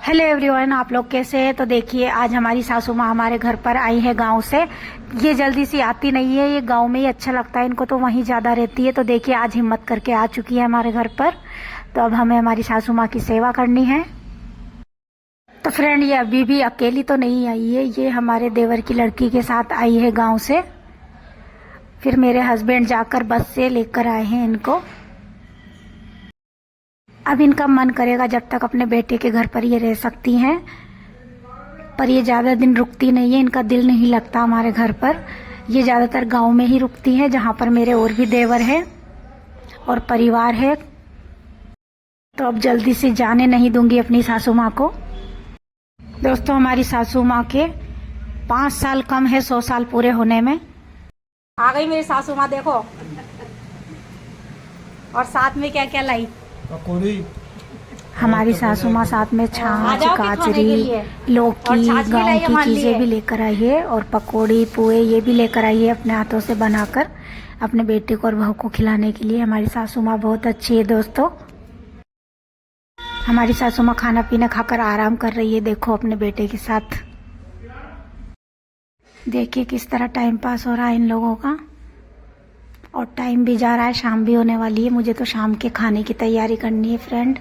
Hello everyone, आप लोग कैसे हैं। तो देखिए, आज हमारी सासू माँ हमारे घर पर आई है गांव से। ये जल्दी सी आती नहीं है, ये गांव में ही अच्छा लगता है इनको, तो वहीं ज़्यादा रहती है। तो देखिए, आज हिम्मत करके आ चुकी है हमारे घर पर। तो अब हमें हमारी सासू माँ की सेवा करनी है। तो फ्रेंड, ये अभी भी अकेली तो नहीं आई है, ये हमारे देवर की लड़की के साथ आई है गाँव से। फिर मेरे हस्बैंड जाकर बस से लेकर आए हैं इनको। अब इनका मन करेगा जब तक अपने बेटे के घर पर ये रह सकती हैं, पर ये ज़्यादा दिन रुकती नहीं है, इनका दिल नहीं लगता हमारे घर पर। ये ज़्यादातर गांव में ही रुकती हैं, जहां पर मेरे और भी देवर हैं और परिवार है। तो अब जल्दी से जाने नहीं दूंगी अपनी सासू माँ को। दोस्तों, हमारी सासू माँ के 5 साल कम है 100 साल पूरे होने में। आ गई मेरी सासू माँ, देखो। और साथ में क्या क्या लाई। हमारी सासू माँ साथ में छाछ, काचरी, लौकी, गाँव की चीजें भी लेकर आई है, और पकोड़ी, पुए ये भी लेकर आई है अपने हाथों से बनाकर अपने बेटे को और बहू को खिलाने के लिए। हमारी सासू माँ बहुत अच्छी है दोस्तों। हमारी सासू माँ खाना पीना खाकर आराम कर रही है, देखो, अपने बेटे के साथ। देखिए किस तरह टाइम पास हो रहा है इन लोगों का। और टाइम भी जा रहा है, शाम भी होने वाली है। मुझे तो शाम के खाने की तैयारी करनी है फ्रेंड।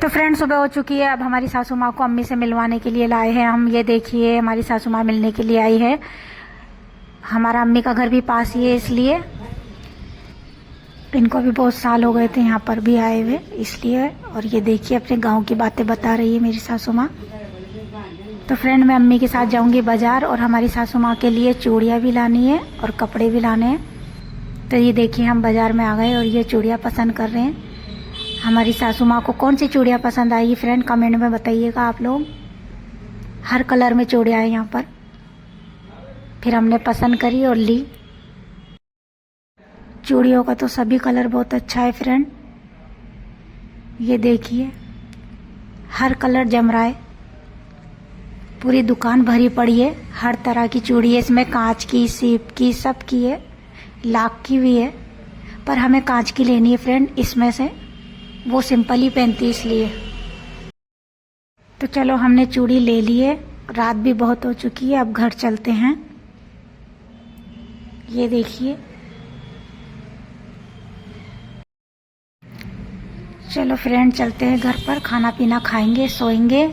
तो फ्रेंड, सुबह हो चुकी है। अब हमारी सासू माँ को अम्मी से मिलवाने के लिए लाए हैं हम। ये देखिए, हमारी सासू माँ मिलने के लिए आई है। हमारा अम्मी का घर भी पास ही है, इसलिए इनको भी बहुत साल हो गए थे यहाँ पर भी आए हुए, इसलिए। और ये देखिए, अपने गांव की बातें बता रही है मेरी सासू माँ। तो फ्रेंड, मैं अम्मी के साथ जाऊंगी बाजार, और हमारी सासू माँ के लिए चूड़ियाँ भी लानी है और कपड़े भी लाने हैं। तो ये देखिए, हम बाजार में आ गए और ये चूड़ियाँ पसंद कर रहे हैं। हमारी सासू माँ को कौन सी चूड़ियाँ पसंद आएगी फ्रेंड, कमेंट में बताइएगा आप लोग। हर कलर में चूड़ियाँ हैं यहाँ पर। फिर हमने पसंद करी और ली। चूड़ियों का तो सभी कलर बहुत अच्छा है फ्रेंड। ये देखिए, हर कलर जम रहा है। पूरी दुकान भरी पड़ी है, हर तरह की चूड़ी है इसमें। कांच की, सीप की, सब की है, लाख की भी है। पर हमें कांच की लेनी है फ्रेंड, इसमें से। वो सिंपल ही पहनती है इसलिए। तो चलो, हमने चूड़ी ले ली है। रात भी बहुत हो चुकी है, अब घर चलते हैं। ये देखिए, चलो फ्रेंड, चलते हैं घर पर। खाना पीना खाएंगे, सोएंगे।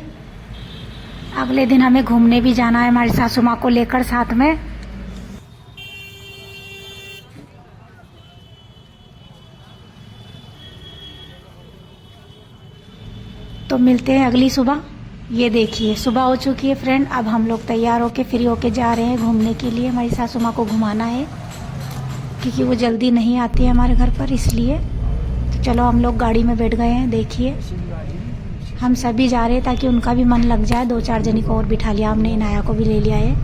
अगले दिन हमें घूमने भी जाना है हमारी सासू माँ को लेकर साथ में। तो मिलते हैं अगली सुबह। ये देखिए, सुबह हो चुकी है फ्रेंड। अब हम लोग तैयार होके फ्री होके जा रहे हैं घूमने के लिए। हमारी सासू माँ को घुमाना है, क्योंकि वो जल्दी नहीं आती है हमारे घर पर, इसलिए। तो चलो, हम लोग गाड़ी में बैठ गए हैं। देखिए, हम सभी जा रहे हैं ताकि उनका भी मन लग जाए। 2-4 जनी को और बिठा लिया हमने, इनाया को भी ले लिया है।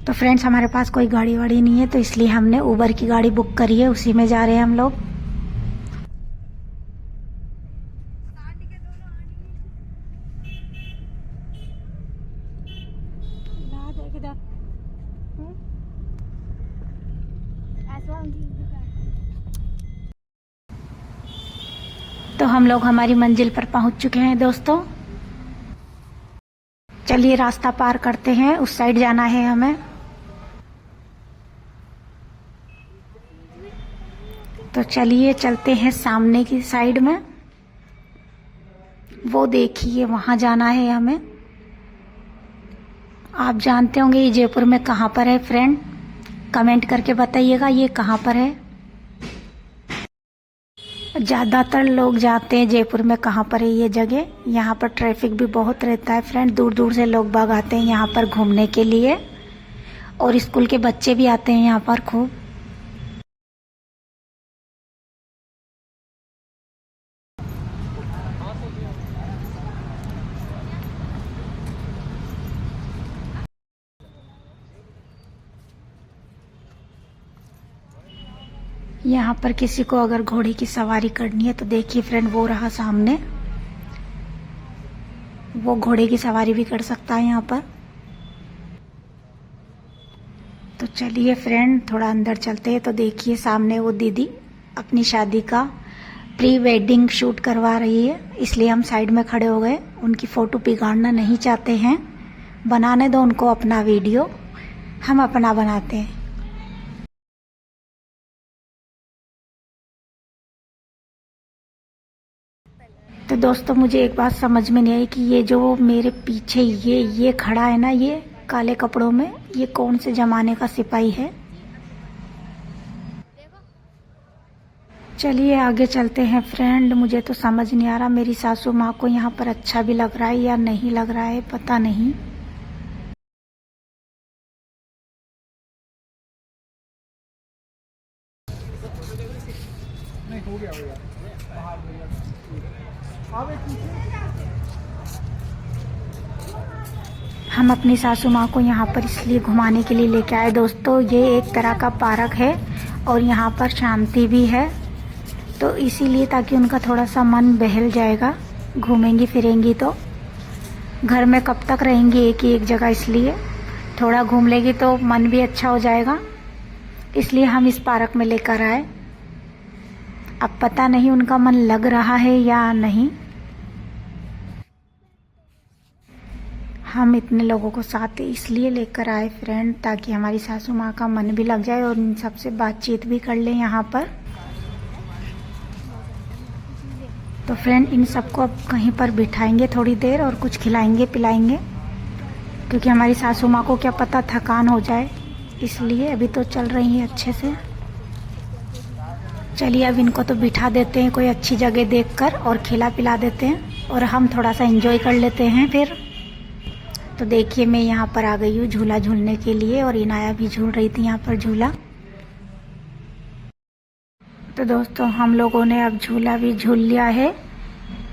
तो फ्रेंड्स, हमारे पास कोई गाड़ी वाड़ी नहीं है, तो इसलिए हमने उबर की गाड़ी बुक करी है, उसी में जा रहे हैं हम लोग। तो हम लोग हमारी मंजिल पर पहुंच चुके हैं दोस्तों। चलिए, रास्ता पार करते हैं, उस साइड जाना है हमें। तो चलिए, चलते हैं सामने की साइड में। वो देखिए, वहां जाना है हमें। आप जानते होंगे ये जयपुर में कहाँ पर है फ्रेंड, कमेंट करके बताइएगा ये कहाँ पर है। ज़्यादातर लोग जाते हैं जयपुर में कहाँ पर है ये जगह। यहाँ पर ट्रैफिक भी बहुत रहता है फ्रेंड, दूर दूर से लोग बाग आते हैं यहाँ पर घूमने के लिए, और स्कूल के बच्चे भी आते हैं यहाँ पर खूब। यहाँ पर किसी को अगर घोड़े की सवारी करनी है तो देखिए फ्रेंड, वो रहा सामने, वो घोड़े की सवारी भी कर सकता है यहाँ पर। तो चलिए फ्रेंड, थोड़ा अंदर चलते हैं। तो देखिए, सामने वो दीदी अपनी शादी का प्री वेडिंग शूट करवा रही है, इसलिए हम साइड में खड़े हो गए। उनकी फ़ोटो बिगाड़ना नहीं चाहते हैं, बनाने दो उनको अपना वीडियो, हम अपना बनाते हैं। तो दोस्तों मुझे एक बात समझ में नहीं आई कि ये जो मेरे पीछे ये खड़ा है ना, ये काले कपड़ों में, ये कौन से ज़माने का सिपाही है। चलिए आगे चलते हैं फ्रेंड। मुझे तो समझ नहीं आ रहा मेरी सासू माँ को यहाँ पर अच्छा भी लग रहा है या नहीं लग रहा है, पता नहीं। हम अपनी सासू माँ को यहाँ पर इसलिए घुमाने के लिए लेके आए दोस्तों, ये एक तरह का पार्क है और यहाँ पर शांति भी है, तो इसीलिए ताकि उनका थोड़ा सा मन बहल जाएगा, घूमेंगी फिरेंगी तो। घर में कब तक रहेंगी एक ही एक जगह, इसलिए थोड़ा घूम लेगी तो मन भी अच्छा हो जाएगा, इसलिए हम इस पार्क में लेकर आए। अब पता नहीं उनका मन लग रहा है या नहीं। हम इतने लोगों को साथ इसलिए लेकर आए फ्रेंड, ताकि हमारी सासू माँ का मन भी लग जाए और इन सबसे बातचीत भी कर लें यहाँ पर। तो फ्रेंड इन सबको अब कहीं पर बिठाएंगे थोड़ी देर और कुछ खिलाएंगे पिलाएंगे, क्योंकि हमारी सासू माँ को क्या पता थकान हो जाए, इसलिए अभी तो चल रही है अच्छे से। चलिए अब इनको तो बिठा देते हैं कोई अच्छी जगह देखकर और खिला पिला देते हैं और हम थोड़ा सा एंजॉय कर लेते हैं फिर। तो देखिए मैं यहाँ पर आ गई हूँ झूला झूलने के लिए और इनाया भी झूल रही थी यहाँ पर झूला। तो दोस्तों हम लोगों ने अब झूला भी झूल लिया है।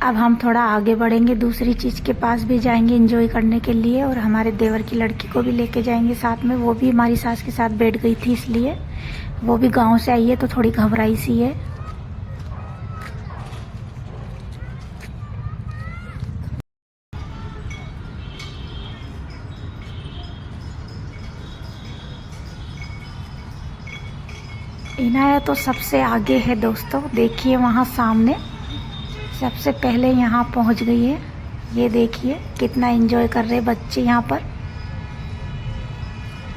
अब हम थोड़ा आगे बढ़ेंगे, दूसरी चीज़ के पास भी जाएंगे एंजॉय करने के लिए, और हमारे देवर की लड़की को भी लेके जाएंगे साथ में। वो भी हमारी सास के साथ बैठ गई थी, इसलिए वो भी गांव से आई है तो थोड़ी घबराई सी है। इनाया तो सबसे आगे है दोस्तों, देखिए वहाँ सामने सबसे पहले यहाँ पहुँच गई है। ये देखिए कितना एंजॉय कर रहे बच्चे यहाँ पर,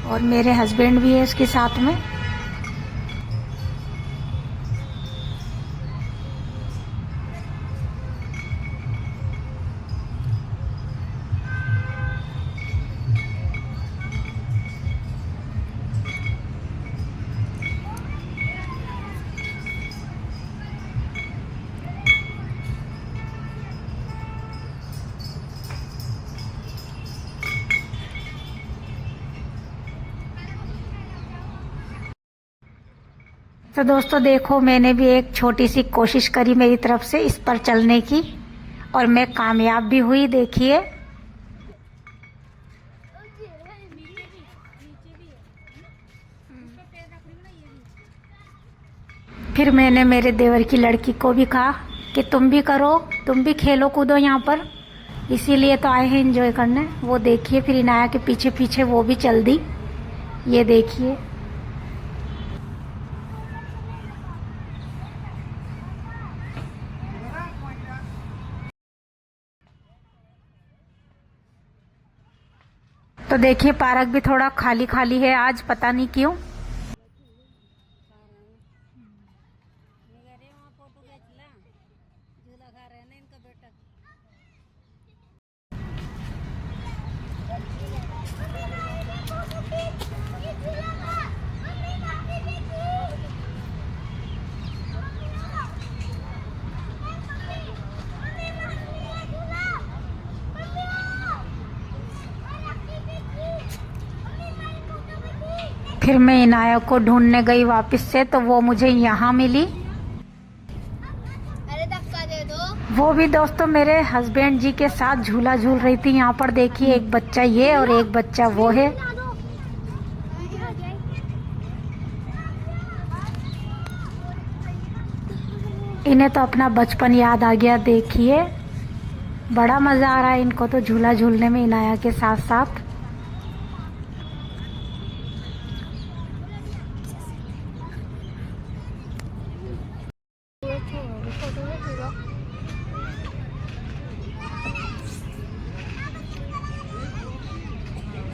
और मेरे हस्बैंड भी है उसके साथ में। तो दोस्तों देखो मैंने भी एक छोटी सी कोशिश करी मेरी तरफ से इस पर चलने की, और मैं कामयाब भी हुई। देखिए फिर मैंने मेरे देवर की लड़की को भी कहा कि तुम भी करो, तुम भी खेलो कूदो यहाँ पर, इसीलिए तो आए हैं एंजॉय करने। वो देखिए फिर इनाया के पीछे पीछे वो भी चल दी, ये देखिए। तो देखिए पार्क भी थोड़ा खाली खाली है आज, पता नहीं क्यों। फिर मैं इनाया को ढूंढने गई वापस से, तो वो मुझे यहाँ मिली। अरे धक्का दे दो। वो भी दोस्तों मेरे हस्बैंड जी के साथ झूला झूल रही थी यहाँ पर। देखिए एक बच्चा ये और एक बच्चा वो है। इन्हें तो अपना बचपन याद आ गया। देखिए बड़ा मज़ा आ रहा है इनको तो झूला झूलने में इनाया के साथ साथ।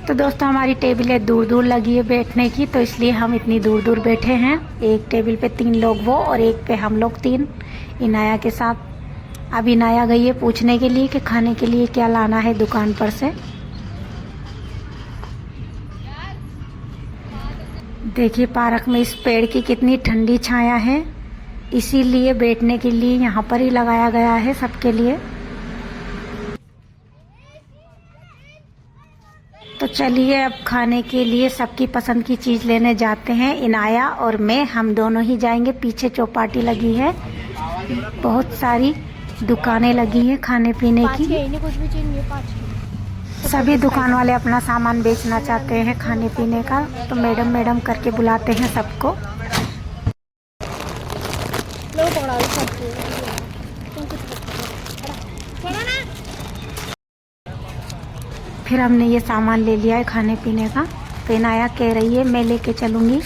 तो दोस्तों हमारी टेबलें दूर दूर लगी है बैठने की, तो इसलिए हम इतनी दूर दूर बैठे हैं। एक टेबल पे 3 लोग वो और एक पे हम लोग 3 इनाया के साथ। अब इनाया गई है पूछने के लिए कि खाने के लिए क्या लाना है दुकान पर से। देखिए पार्क में इस पेड़ की कितनी ठंडी छाया है, इसीलिए बैठने के लिए यहाँ पर ही लगाया गया है सबके लिए। तो चलिए अब खाने के लिए सबकी पसंद की चीज़ लेने जाते हैं। इनाया और मैं, हम दोनों ही जाएंगे। पीछे चौपाटी लगी है, बहुत सारी दुकानें लगी हैं खाने पीने की। सभी दुकान वाले अपना सामान बेचना चाहते हैं खाने पीने का, तो मैडम मैडम करके बुलाते हैं सबको। फिर हमने ये सामान ले लिया है खाने पीने का, तो इनाया कह रही है मैं लेके चलूँगी।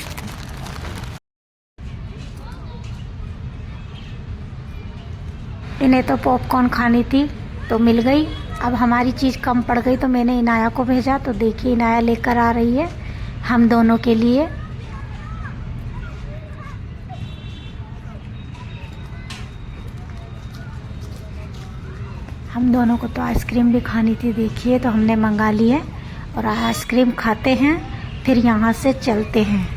इन्हें तो पॉपकॉर्न खानी थी तो मिल गई, अब हमारी चीज़ कम पड़ गई तो मैंने इनाया को भेजा। तो देखिए इनाया लेकर आ रही है हम दोनों के लिए। हम दोनों को तो आइसक्रीम भी खानी थी, देखिए तो हमने मंगा ली है और आइसक्रीम खाते हैं फिर यहाँ से चलते हैं।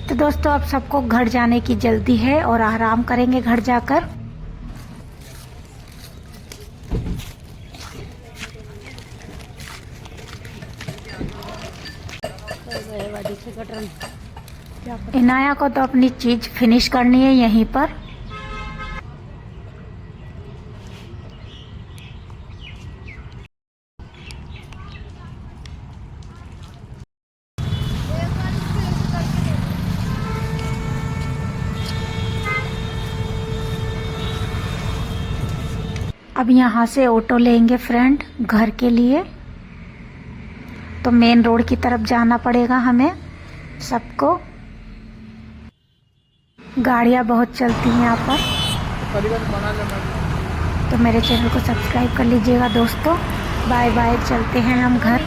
तो दोस्तों अब सबको घर जाने की जल्दी है और आराम करेंगे घर जाकर। इनाया को तो अपनी चीज फिनिश करनी है यहीं पर। अब यहाँ से ऑटो लेंगे फ्रेंड घर के लिए, तो मेन रोड की तरफ जाना पड़ेगा हमें सबको। गाड़ियाँ बहुत चलती हैं यहाँ पर, तो मेरे चैनल को सब्सक्राइब कर लीजिएगा दोस्तों। बाय बाय, चलते हैं हम घर।